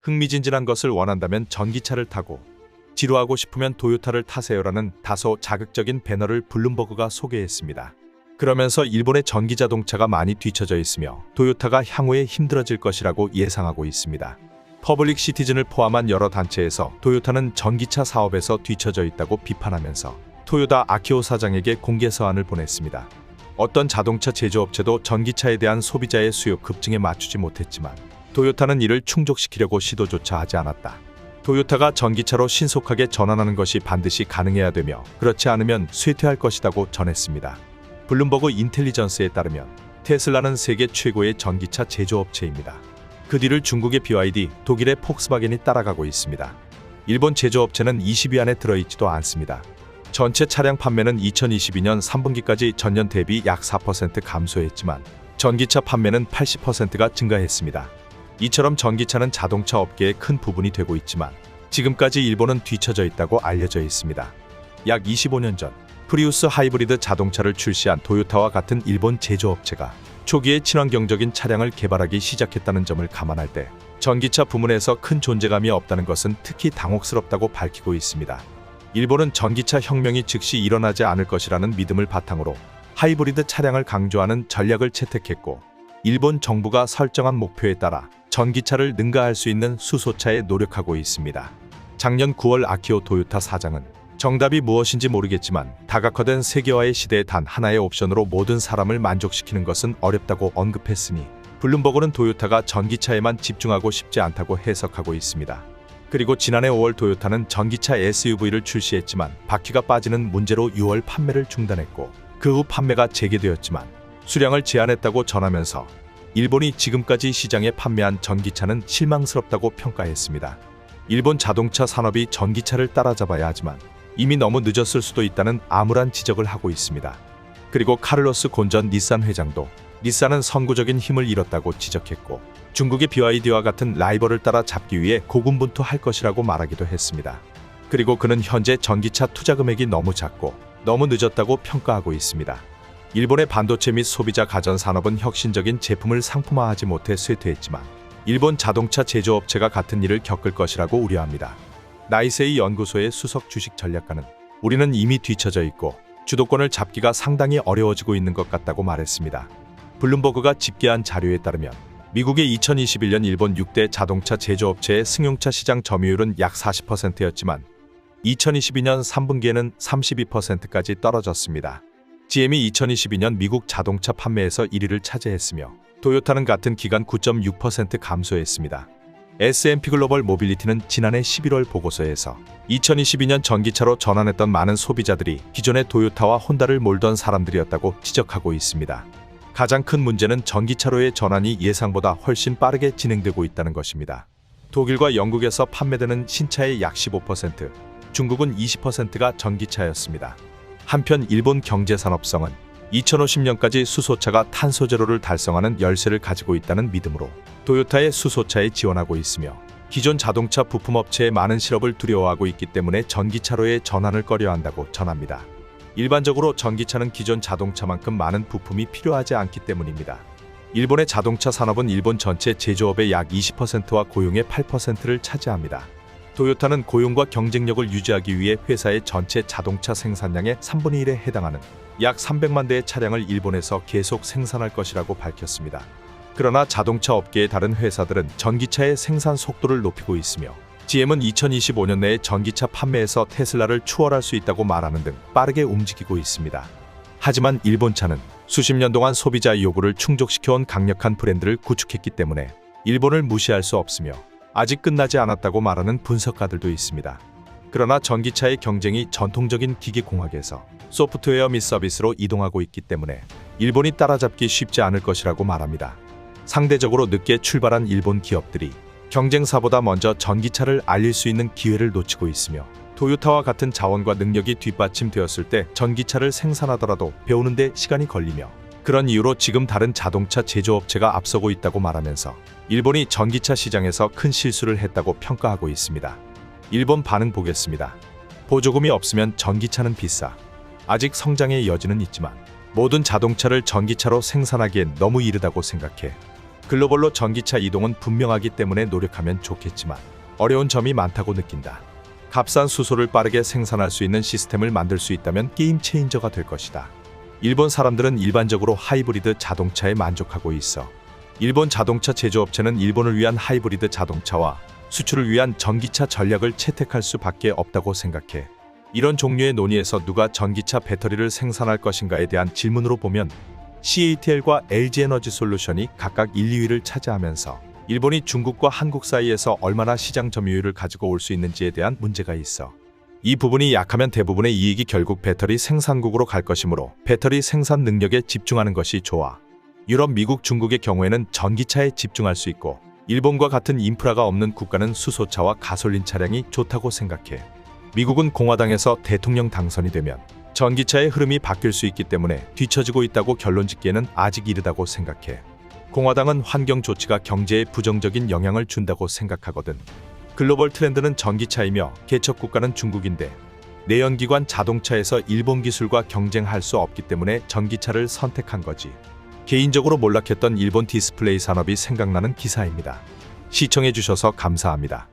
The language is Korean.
흥미진진한 것을 원한다면 전기차를 타고, 지루하고 싶으면 토요타를 타세요라는 다소 자극적인 배너를 블룸버그가 소개했습니다. 그러면서 일본의 전기자동차가 많이 뒤처져 있으며 토요타가 향후에 힘들어질 것이라고 예상하고 있습니다. 퍼블릭 시티즌을 포함한 여러 단체에서 토요타는 전기차 사업에서 뒤처져 있다고 비판하면서 토요타 아키오 사장에게 공개 서한을 보냈습니다. 어떤 자동차 제조업체도 전기차에 대한 소비자의 수요 급증에 맞추지 못했지만 토요타는 이를 충족시키려고 시도조차 하지 않았다. 토요타가 전기차로 신속하게 전환하는 것이 반드시 가능해야 되며 그렇지 않으면 쇠퇴할 것이라고 전했습니다. 블룸버그 인텔리전스에 따르면 테슬라는 세계 최고의 전기차 제조업체입니다. 그 뒤를 중국의 BYD, 독일의 폭스바겐이 따라가고 있습니다. 일본 제조업체는 20위 안에 들어있지도 않습니다. 전체 차량 판매는 2022년 3분기까지 전년 대비 약 4% 감소했지만 전기차 판매는 80%가 증가했습니다. 이처럼 전기차는 자동차 업계의 큰 부분이 되고 있지만 지금까지 일본은 뒤처져 있다고 알려져 있습니다. 약 25년 전 프리우스 하이브리드 자동차를 출시한 토요타와 같은 일본 제조업체가 초기에 친환경적인 차량을 개발하기 시작했다는 점을 감안할 때 전기차 부문에서 큰 존재감이 없다는 것은 특히 당혹스럽다고 밝히고 있습니다. 일본은 전기차 혁명이 즉시 일어나지 않을 것이라는 믿음을 바탕으로 하이브리드 차량을 강조하는 전략을 채택했고 일본 정부가 설정한 목표에 따라 전기차를 능가할 수 있는 수소차에 노력하고 있습니다. 작년 9월 아키오 토요타 사장은 정답이 무엇인지 모르겠지만 다각화된 세계화의 시대에 단 하나의 옵션으로 모든 사람을 만족시키는 것은 어렵다고 언급했으니 블룸버그는 토요타가 전기차에만 집중하고 싶지 않다고 해석하고 있습니다. 그리고 지난해 5월 토요타는 전기차 SUV를 출시했지만 바퀴가 빠지는 문제로 6월 판매를 중단했고 그 후 판매가 재개되었지만 수량을 제한했다고 전하면서 일본이 지금까지 시장에 판매한 전기차는 실망스럽다고 평가했습니다. 일본 자동차 산업이 전기차를 따라잡아야 하지만 이미 너무 늦었을 수도 있다는 암울한 지적을 하고 있습니다. 그리고 카를로스 곤 전 닛산 회장도 닛산은 선구적인 힘을 잃었다고 지적했고 중국의 BYD와 같은 라이벌을 따라잡기 위해 고군분투할 것이라고 말하기도 했습니다. 그리고 그는 현재 전기차 투자 금액이 너무 작고 너무 늦었다고 평가하고 있습니다. 일본의 반도체 및 소비자 가전 산업은 혁신적인 제품을 상품화하지 못해 쇠퇴했지만 일본 자동차 제조업체가 같은 일을 겪을 것이라고 우려합니다. 나이세이 연구소의 수석 주식 전략가는 우리는 이미 뒤처져 있고 주도권을 잡기가 상당히 어려워지고 있는 것 같다고 말했습니다. 블룸버그가 집계한 자료에 따르면 미국의 2021년 일본 6대 자동차 제조업체의 승용차 시장 점유율은 약 40%였지만 2022년 3분기에는 32%까지 떨어졌습니다. GM이 2022년 미국 자동차 판매에서 1위를 차지했으며 토요타는 같은 기간 9.6% 감소했습니다. S&P 글로벌 모빌리티는 지난해 11월 보고서에서 2022년 전기차로 전환했던 많은 소비자들이 기존의 토요타와 혼다를 몰던 사람들이었다고 지적하고 있습니다. 가장 큰 문제는 전기차로의 전환이 예상보다 훨씬 빠르게 진행되고 있다는 것입니다. 독일과 영국에서 판매되는 신차의 약 15%, 중국은 20%가 전기차였습니다. 한편 일본 경제산업성은 2050년까지 수소차가 탄소제로를 달성하는 열쇠를 가지고 있다는 믿음으로 토요타의 수소차에 지원하고 있으며 기존 자동차 부품업체의 많은 실업을 두려워하고 있기 때문에 전기차로의 전환을 꺼려한다고 전합니다. 일반적으로 전기차는 기존 자동차만큼 많은 부품이 필요하지 않기 때문입니다. 일본의 자동차 산업은 일본 전체 제조업의 약 20%와 고용의 8%를 차지합니다. 토요타는 고용과 경쟁력을 유지하기 위해 회사의 전체 자동차 생산량의 3분의 1에 해당하는 약 300만 대의 차량을 일본에서 계속 생산할 것이라고 밝혔습니다. 그러나 자동차 업계의 다른 회사들은 전기차의 생산 속도를 높이고 있으며 GM은 2025년 내에 전기차 판매에서 테슬라를 추월할 수 있다고 말하는 등 빠르게 움직이고 있습니다. 하지만 일본차는 수십 년 동안 소비자의 요구를 충족시켜온 강력한 브랜드를 구축했기 때문에 일본을 무시할 수 없으며 아직 끝나지 않았다고 말하는 분석가들도 있습니다. 그러나 전기차의 경쟁이 전통적인 기계공학에서 소프트웨어 및 서비스로 이동하고 있기 때문에 일본이 따라잡기 쉽지 않을 것이라고 말합니다. 상대적으로 늦게 출발한 일본 기업들이 경쟁사보다 먼저 전기차를 알릴 수 있는 기회를 놓치고 있으며 토요타와 같은 자원과 능력이 뒷받침되었을 때 전기차를 생산하더라도 배우는 데 시간이 걸리며 그런 이유로 지금 다른 자동차 제조업체가 앞서고 있다고 말하면서 일본이 전기차 시장에서 큰 실수를 했다고 평가하고 있습니다. 일본 반응 보겠습니다. 보조금이 없으면 전기차는 비싸. 아직 성장의 여지는 있지만 모든 자동차를 전기차로 생산하기엔 너무 이르다고 생각해. 글로벌로 전기차 이동은 분명하기 때문에 노력하면 좋겠지만 어려운 점이 많다고 느낀다. 값싼 수소를 빠르게 생산할 수 있는 시스템을 만들 수 있다면 게임 체인저가 될 것이다. 일본 사람들은 일반적으로 하이브리드 자동차에 만족하고 있어. 일본 자동차 제조업체는 일본을 위한 하이브리드 자동차와 수출을 위한 전기차 전략을 채택할 수밖에 없다고 생각해. 이런 종류의 논의에서 누가 전기차 배터리를 생산할 것인가에 대한 질문으로 보면 CATL과 LG에너지솔루션이 각각 1, 2위를 차지하면서 일본이 중국과 한국 사이에서 얼마나 시장 점유율을 가지고 올 수 있는지에 대한 문제가 있어. 이 부분이 약하면 대부분의 이익이 결국 배터리 생산국으로 갈 것이므로 배터리 생산 능력에 집중하는 것이 좋아. 유럽, 미국, 중국의 경우에는 전기차에 집중할 수 있고 일본과 같은 인프라가 없는 국가는 수소차와 가솔린 차량이 좋다고 생각해. 미국은 공화당에서 대통령 당선이 되면 전기차의 흐름이 바뀔 수 있기 때문에 뒤처지고 있다고 결론짓기에는 아직 이르다고 생각해. 공화당은 환경 조치가 경제에 부정적인 영향을 준다고 생각하거든. 글로벌 트렌드는 전기차이며 개척 국가는 중국인데 내연기관 자동차에서 일본 기술과 경쟁할 수 없기 때문에 전기차를 선택한 거지. 개인적으로 몰락했던 일본 디스플레이 산업이 생각나는 기사입니다. 시청해주셔서 감사합니다.